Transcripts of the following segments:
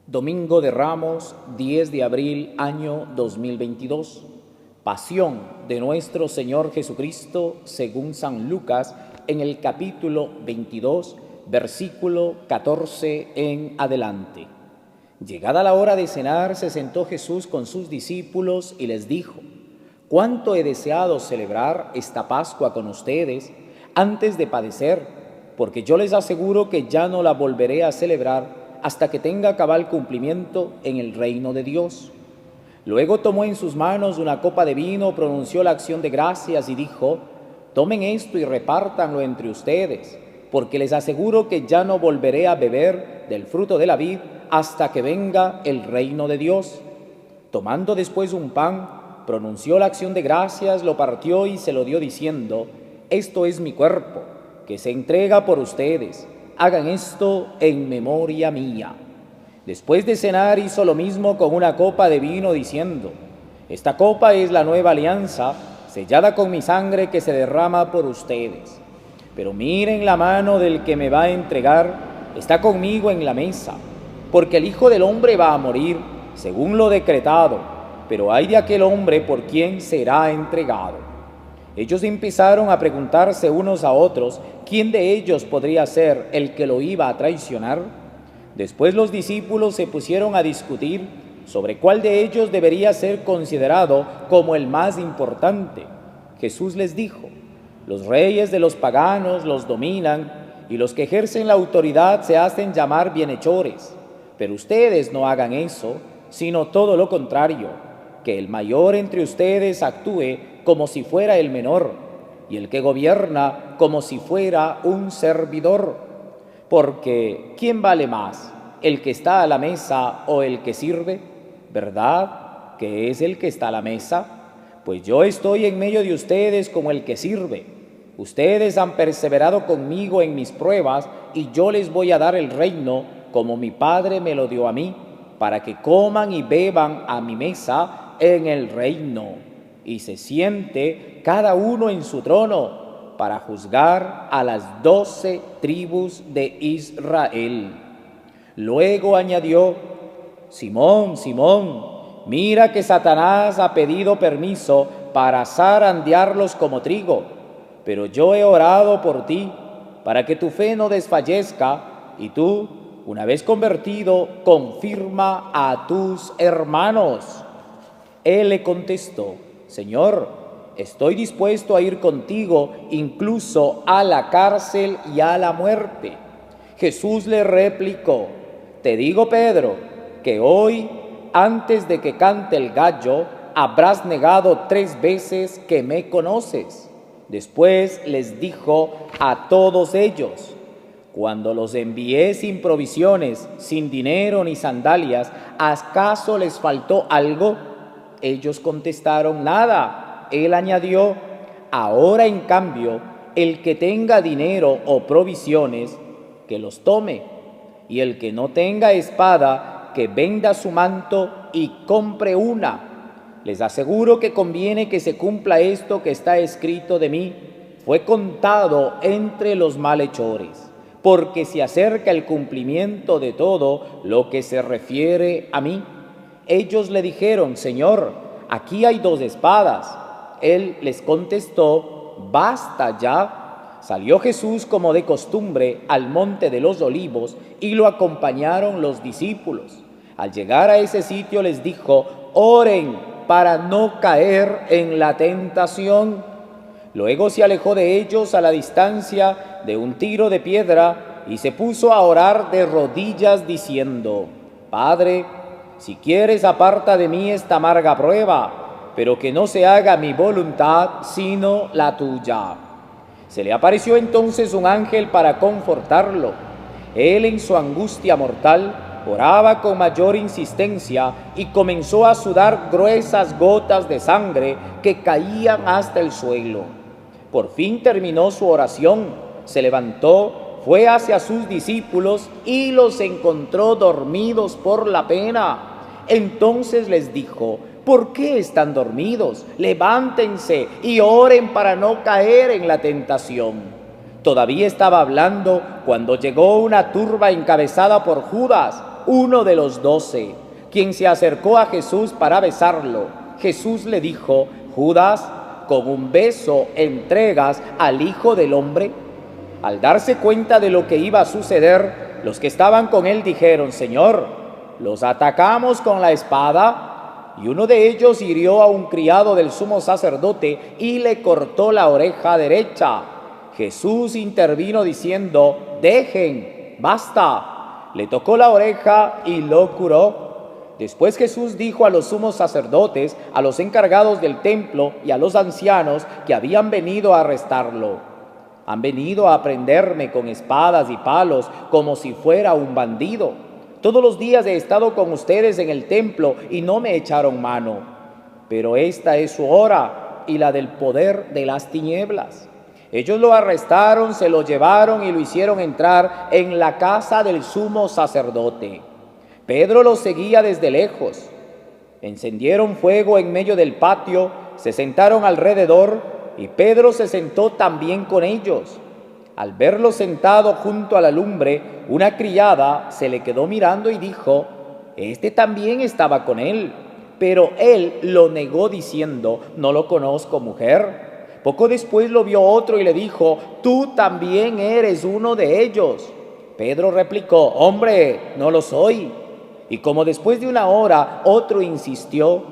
Domingo de Ramos, 10 de abril, año 2022. Pasión de nuestro Señor Jesucristo según San Lucas en el capítulo 22, versículo 14 en adelante. Llegada la hora de cenar, se sentó Jesús con sus discípulos y les dijo: «Cuánto he deseado celebrar esta Pascua con ustedes antes de padecer, porque yo les aseguro que ya no la volveré a celebrar hasta que tenga cabal cumplimiento en el reino de Dios». Luego tomó en sus manos una copa de vino, pronunció la acción de gracias y dijo: «Tomen esto y repártanlo entre ustedes, porque les aseguro que ya no volveré a beber del fruto de la vid hasta que venga el reino de Dios». Tomando después un pan, pronunció la acción de gracias, lo partió y se lo dio diciendo: «Esto es mi cuerpo, que se entrega por ustedes. Hagan esto en memoria mía». Después de cenar hizo lo mismo con una copa de vino diciendo: «Esta copa es la nueva alianza, sellada con mi sangre que se derrama por ustedes. Pero miren, la mano del que me va a entregar está conmigo en la mesa, porque el Hijo del Hombre va a morir según lo decretado, pero ay de aquel hombre por quien será entregado». Ellos empezaron a preguntarse unos a otros quién de ellos podría ser el que lo iba a traicionar. Después los discípulos se pusieron a discutir sobre cuál de ellos debería ser considerado como el más importante. Jesús les dijo: «Los reyes de los paganos los dominan y los que ejercen la autoridad se hacen llamar bienhechores. Pero ustedes no hagan eso, sino todo lo contrario, que el mayor entre ustedes actúe como si fuera el menor, y el que gobierna como si fuera un servidor. Porque ¿quién vale más, el que está a la mesa o el que sirve? ¿Verdad que es el que está a la mesa? Pues yo estoy en medio de ustedes como el que sirve. Ustedes han perseverado conmigo en mis pruebas, y yo les voy a dar el reino como mi Padre me lo dio a mí, para que coman y beban a mi mesa en el reino, y se siente cada uno en su trono, para juzgar a las 12 tribus de Israel». Luego añadió: «Simón, Simón, mira que Satanás ha pedido permiso para zarandearlos como trigo, pero yo he orado por ti, para que tu fe no desfallezca, y tú, una vez convertido, confirma a tus hermanos». Él le contestó: «Señor, estoy dispuesto a ir contigo incluso a la cárcel y a la muerte». Jesús le replicó: «Te digo, Pedro, que hoy, antes de que cante el gallo, habrás negado 3 veces que me conoces». Después les dijo a todos ellos: «Cuando los envié sin provisiones, sin dinero ni sandalias, ¿acaso les faltó algo?». Ellos contestaron: «Nada». Él añadió: «Ahora, en cambio, el que tenga dinero o provisiones, que los tome, y el que no tenga espada, que venda su manto y compre una. Les aseguro que conviene que se cumpla esto que está escrito de mí: fue contado entre los malhechores, porque se acerca el cumplimiento de todo lo que se refiere a mí». Ellos le dijeron: «Señor, aquí hay 2 espadas». Él les contestó: «Basta ya». Salió Jesús como de costumbre al monte de los Olivos, y lo acompañaron los discípulos. Al llegar a ese sitio les dijo: «Oren para no caer en la tentación». Luego se alejó de ellos a la distancia de un tiro de piedra y se puso a orar de rodillas diciendo: «Padre, si quieres, aparta de mí esta amarga prueba, pero que no se haga mi voluntad sino la tuya». Se le apareció entonces un ángel para confortarlo. Él, en su angustia mortal, oraba con mayor insistencia y comenzó a sudar gruesas gotas de sangre que caían hasta el suelo. Por fin terminó su oración, se levantó, fue hacia sus discípulos y los encontró dormidos por la pena. Entonces les dijo: «¿Por qué están dormidos? Levántense y oren para no caer en la tentación». Todavía estaba hablando cuando llegó una turba encabezada por Judas, uno de los 12, quien se acercó a Jesús para besarlo. Jesús le dijo: Judas, ¿con un beso entregas al Hijo del Hombre? Al darse cuenta de lo que iba a suceder, los que estaban con él dijeron: Señor, los atacamos con la espada. Y uno de ellos hirió a un criado del sumo sacerdote y le cortó la oreja derecha. Jesús intervino diciendo: Dejen, basta. Le tocó la oreja y lo curó. Después Jesús dijo a los sumos sacerdotes, a los encargados del templo y a los ancianos que habían venido a arrestarlo: Han venido a prenderme con espadas y palos como si fuera un bandido. Todos los días he estado con ustedes en el templo y no me echaron mano. Pero esta es su hora y la del poder de las tinieblas. Ellos lo arrestaron, se lo llevaron y lo hicieron entrar en la casa del sumo sacerdote. Pedro lo seguía desde lejos. Encendieron fuego en medio del patio, se sentaron alrededor y Pedro se sentó también con ellos. Al verlo sentado junto a la lumbre, una criada se le quedó mirando y dijo: Este también estaba con él. Pero él lo negó diciendo: No lo conozco, mujer. Poco después lo vio otro y le dijo: Tú también eres uno de ellos. Pedro replicó: Hombre, no lo soy. Y como después de una hora otro insistió: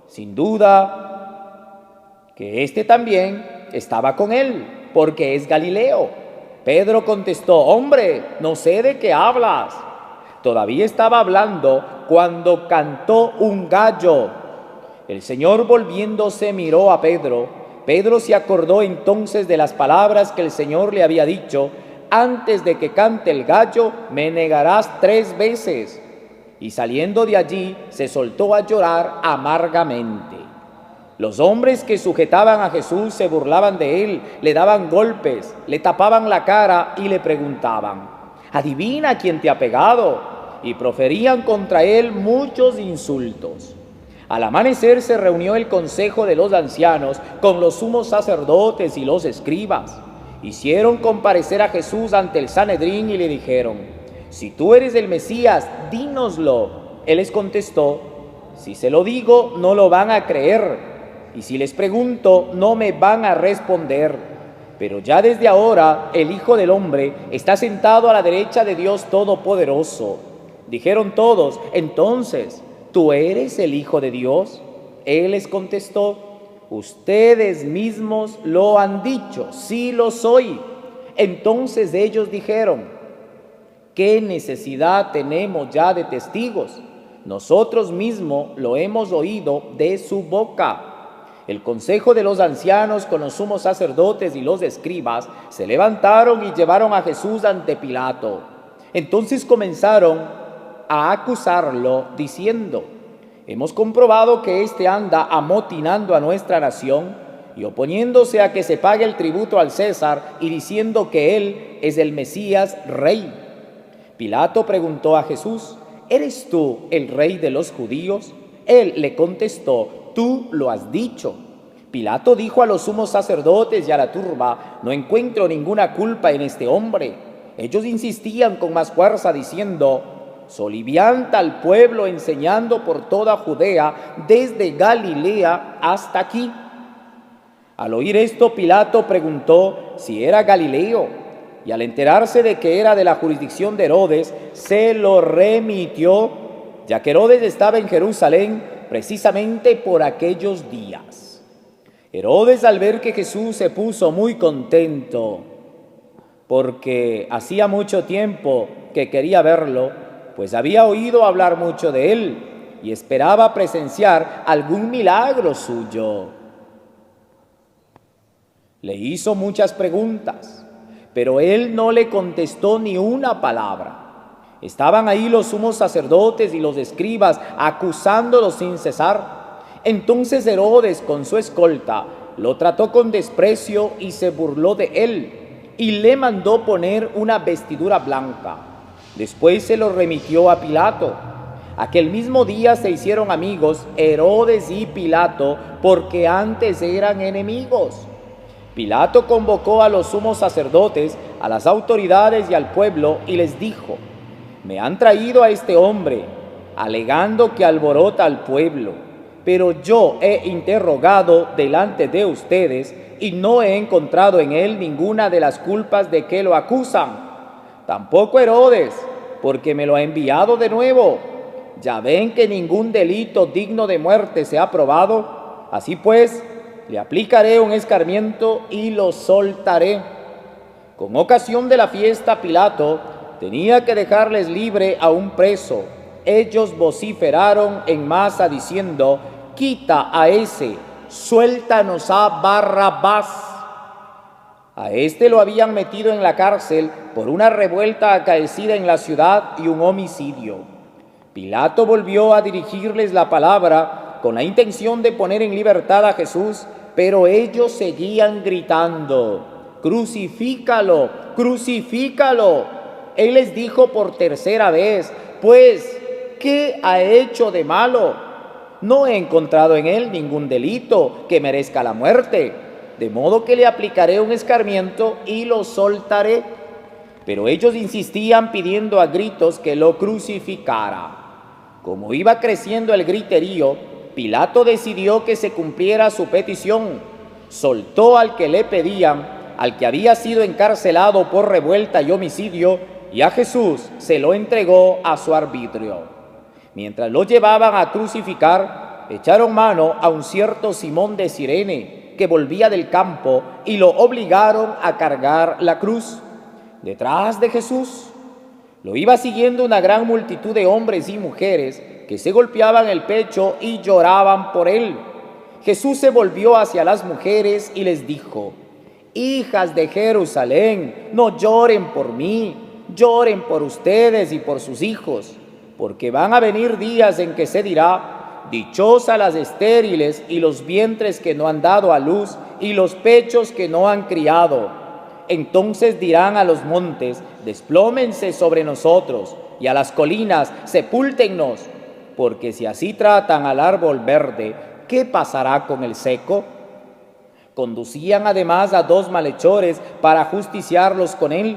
Sin duda que este también estaba con él, porque es Galileo. Pedro contestó: Hombre, no sé de qué hablas. Todavía estaba hablando cuando cantó un gallo. El Señor, volviéndose, miró a Pedro. Pedro se acordó entonces de las palabras que el Señor le había dicho: Antes de que cante el gallo, me negarás 3 veces. Y saliendo de allí, se soltó a llorar amargamente. Los hombres que sujetaban a Jesús se burlaban de él, le daban golpes, le tapaban la cara y le preguntaban: Adivina quién te ha pegado. Y proferían contra él muchos insultos. Al amanecer se reunió el consejo de los ancianos con los sumos sacerdotes y los escribas. Hicieron comparecer a Jesús ante el Sanedrín y le dijeron: Si tú eres el Mesías, dínoslo. Él les contestó: Si se lo digo, no lo van a creer. Y si les pregunto, no me van a responder. Pero ya desde ahora el Hijo del Hombre está sentado a la derecha de Dios Todopoderoso. Dijeron todos: Entonces, ¿tú eres el Hijo de Dios? Él les contestó: Ustedes mismos lo han dicho, sí lo soy. Entonces ellos dijeron: ¿Qué necesidad tenemos ya de testigos? Nosotros mismos lo hemos oído de su boca. El consejo de los ancianos con los sumos sacerdotes y los escribas se levantaron y llevaron a Jesús ante Pilato. Entonces comenzaron a acusarlo diciendo: Hemos comprobado que éste anda amotinando a nuestra nación y oponiéndose a que se pague el tributo al César y diciendo que él es el Mesías, rey. Pilato preguntó a Jesús: ¿Eres tú el rey de los judíos? Él le contestó: Tú lo has dicho. Pilato dijo a los sumos sacerdotes y a la turba: No encuentro ninguna culpa en este hombre. Ellos insistían con más fuerza diciendo: Solivianta al pueblo enseñando por toda Judea, desde Galilea hasta aquí. Al oír esto, Pilato preguntó si era Galileo, y al enterarse de que era de la jurisdicción de Herodes, se lo remitió, ya que Herodes estaba en Jerusalén precisamente por aquellos días. Herodes, al ver que Jesús se puso muy contento, porque hacía mucho tiempo que quería verlo, pues había oído hablar mucho de él y esperaba presenciar algún milagro suyo. Le hizo muchas preguntas, pero él no le contestó ni una palabra. Estaban ahí los sumos sacerdotes y los escribas acusándolo sin cesar. Entonces Herodes, con su escolta, lo trató con desprecio y se burló de él, y le mandó poner una vestidura blanca. Después se lo remitió a Pilato. Aquel mismo día se hicieron amigos Herodes y Pilato, porque antes eran enemigos. Pilato convocó a los sumos sacerdotes, a las autoridades y al pueblo, y les dijo: Me han traído a este hombre, alegando que alborota al pueblo, pero yo he interrogado delante de ustedes y no he encontrado en él ninguna de las culpas de que lo acusan. Tampoco Herodes, porque me lo ha enviado de nuevo. Ya ven que ningún delito digno de muerte se ha probado. Así pues, le aplicaré un escarmiento y lo soltaré. Con ocasión de la fiesta, Pilato tenía que dejarles libre a un preso. Ellos vociferaron en masa diciendo: «Quita a ese, suéltanos a Barrabás». A este lo habían metido en la cárcel por una revuelta acaecida en la ciudad y un homicidio. Pilato volvió a dirigirles la palabra con la intención de poner en libertad a Jesús, pero ellos seguían gritando: «¡Crucifícalo! ¡Crucifícalo!». Él les dijo por tercera vez: «Pues, ¿qué ha hecho de malo? No he encontrado en él ningún delito que merezca la muerte, de modo que le aplicaré un escarmiento y lo soltaré». Pero ellos insistían pidiendo a gritos que lo crucificara. Como iba creciendo el griterío, Pilato decidió que se cumpliera su petición. Soltó al que le pedían, al que había sido encarcelado por revuelta y homicidio, y a Jesús se lo entregó a su arbitrio. Mientras lo llevaban a crucificar, echaron mano a un cierto Simón de Cirene, que volvía del campo, y lo obligaron a cargar la cruz. Detrás de Jesús lo iba siguiendo una gran multitud de hombres y mujeres que se golpeaban el pecho y lloraban por él. Jesús se volvió hacia las mujeres y les dijo: «Hijas de Jerusalén, no lloren por mí, lloren por ustedes y por sus hijos, porque van a venir días en que se dirá: dichosas las estériles y los vientres que no han dado a luz y los pechos que no han criado. Entonces dirán a los montes: desplómense sobre nosotros, y a las colinas: sepúltennos. Porque si así tratan al árbol verde, ¿qué pasará con el seco?». Conducían además a 2 malhechores para justiciarlos con él.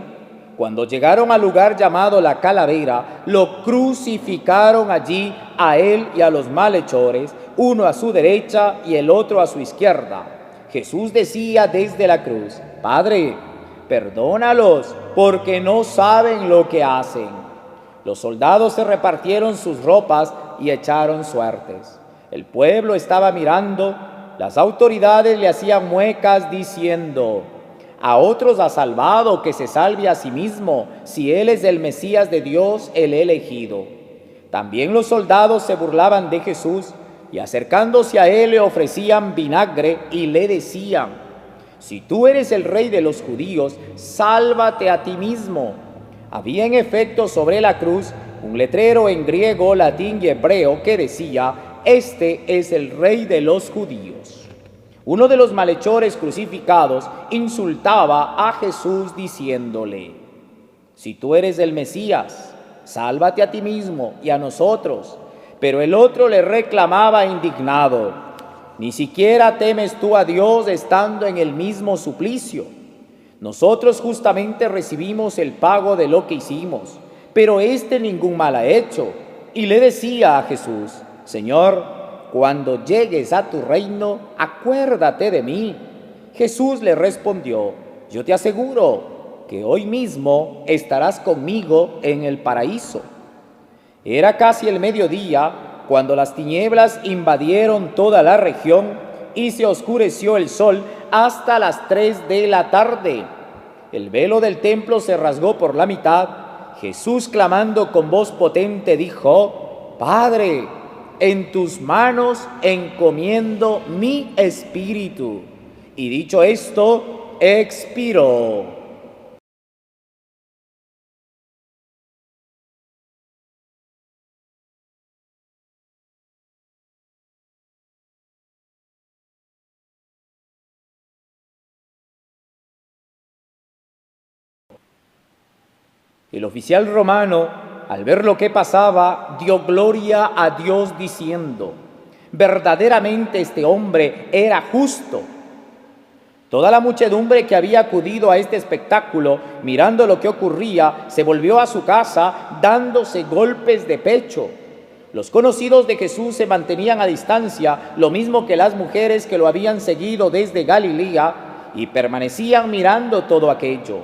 Cuando llegaron al lugar llamado la Calavera, lo crucificaron allí a él y a los malhechores, uno a su derecha y el otro a su izquierda. Jesús decía desde la cruz: «Padre, perdónalos, porque no saben lo que hacen». Los soldados se repartieron sus ropas y echaron suertes. El pueblo estaba mirando. Las autoridades le hacían muecas diciendo: «A otros ha salvado, que se salve a sí mismo, si él es el Mesías de Dios, el elegido». También los soldados se burlaban de Jesús y acercándose a él le ofrecían vinagre y le decían: «Si tú eres el rey de los judíos, sálvate a ti mismo». Había en efecto sobre la cruz un letrero en griego, latín y hebreo que decía: «Este es el rey de los judíos». Uno de los malhechores crucificados insultaba a Jesús diciéndole: «Si tú eres el Mesías, sálvate a ti mismo y a nosotros». Pero el otro le reclamaba indignado: «¿Ni siquiera temes tú a Dios estando en el mismo suplicio? Nosotros justamente recibimos el pago de lo que hicimos, pero éste ningún mal ha hecho». Y le decía a Jesús: «Señor, cuando llegues a tu reino, acuérdate de mí». Jesús le respondió: «Yo te aseguro que hoy mismo estarás conmigo en el paraíso». Era casi el mediodía cuando las tinieblas invadieron toda la región y se oscureció el sol hasta las 3 de la tarde. El velo del templo se rasgó por la mitad. Jesús, clamando con voz potente, dijo: «Padre, en tus manos encomiendo mi espíritu». Y dicho esto, expiró. El oficial romano, al ver lo que pasaba, dio gloria a Dios diciendo: «Verdaderamente este hombre era justo». Toda la muchedumbre que había acudido a este espectáculo, mirando lo que ocurría, se volvió a su casa dándose golpes de pecho. Los conocidos de Jesús se mantenían a distancia, lo mismo que las mujeres que lo habían seguido desde Galilea, y permanecían mirando todo aquello.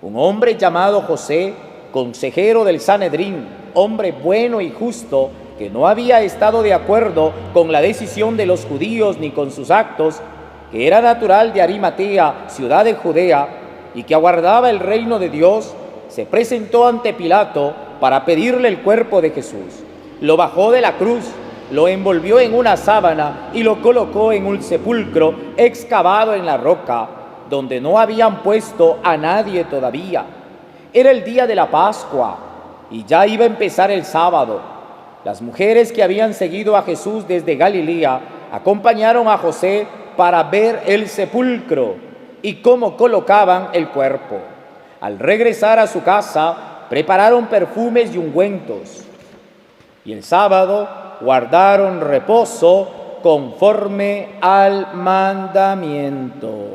Un hombre llamado José, consejero del Sanedrín, hombre bueno y justo, que no había estado de acuerdo con la decisión de los judíos ni con sus actos, que era natural de Arimatea, ciudad de Judea, y que aguardaba el reino de Dios, se presentó ante Pilato para pedirle el cuerpo de Jesús. Lo bajó de la cruz, lo envolvió en una sábana y lo colocó en un sepulcro excavado en la roca, donde no habían puesto a nadie todavía. Era el día de la Pascua y ya iba a empezar el sábado. Las mujeres que habían seguido a Jesús desde Galilea acompañaron a José para ver el sepulcro y cómo colocaban el cuerpo. Al regresar a su casa, prepararon perfumes y ungüentos. Y el sábado guardaron reposo conforme al mandamiento.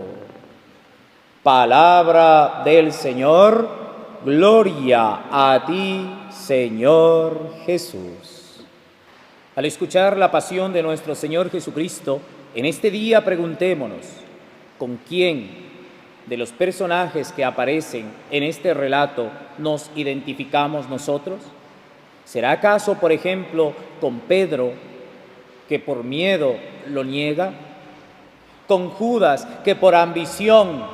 Palabra del Señor, gloria a ti, Señor Jesús. Al escuchar la pasión de nuestro Señor Jesucristo, en este día preguntémonos, ¿con quién de los personajes que aparecen en este relato nos identificamos nosotros? ¿Será acaso, por ejemplo, con Pedro, que por miedo lo niega? ¿Con Judas, que por ambición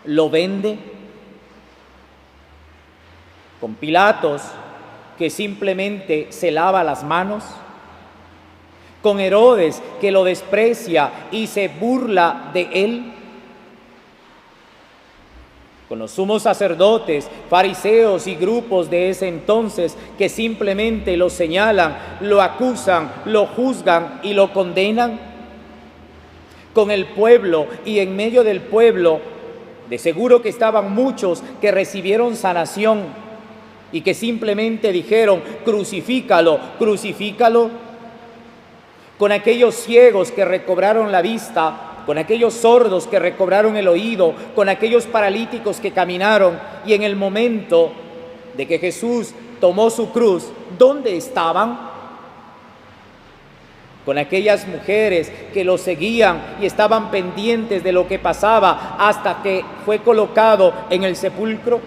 lo vende? ¿Con Pilatos, que simplemente se lava las manos? ¿Con Herodes, que lo desprecia y se burla de él? ¿Con los sumos sacerdotes, fariseos y grupos de ese entonces que simplemente lo señalan, lo acusan, lo juzgan y lo condenan? ¿Con el pueblo y en medio del pueblo, de seguro que estaban muchos que recibieron sanación y que simplemente dijeron, crucifícalo, crucifícalo? ¿Con aquellos ciegos que recobraron la vista, con aquellos sordos que recobraron el oído, con aquellos paralíticos que caminaron, y en el momento de que Jesús tomó su cruz, ¿dónde estaban? ¿Con aquellas mujeres que lo seguían y estaban pendientes de lo que pasaba hasta que fue colocado en el sepulcro?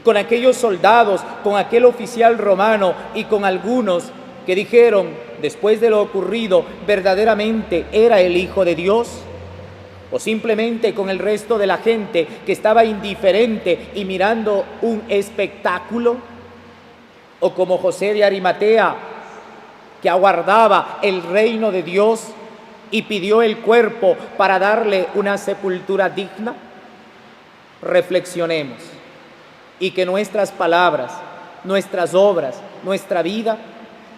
¿Con aquellos soldados, con aquel oficial romano y con algunos que dijeron, después de lo ocurrido, verdaderamente era el Hijo de Dios? ¿O simplemente con el resto de la gente que estaba indiferente y mirando un espectáculo? ¿O como José de Arimatea, que aguardaba el reino de Dios y pidió el cuerpo para darle una sepultura digna? Reflexionemos y que nuestras palabras, nuestras obras, nuestra vida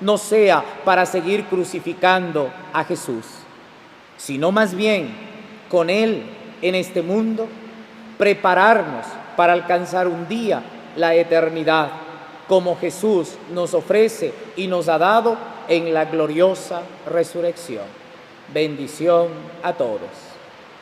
no sea para seguir crucificando a Jesús, sino más bien con Él en este mundo, prepararnos para alcanzar un día la eternidad, como Jesús nos ofrece y nos ha dado en la gloriosa resurrección. Bendición a todos.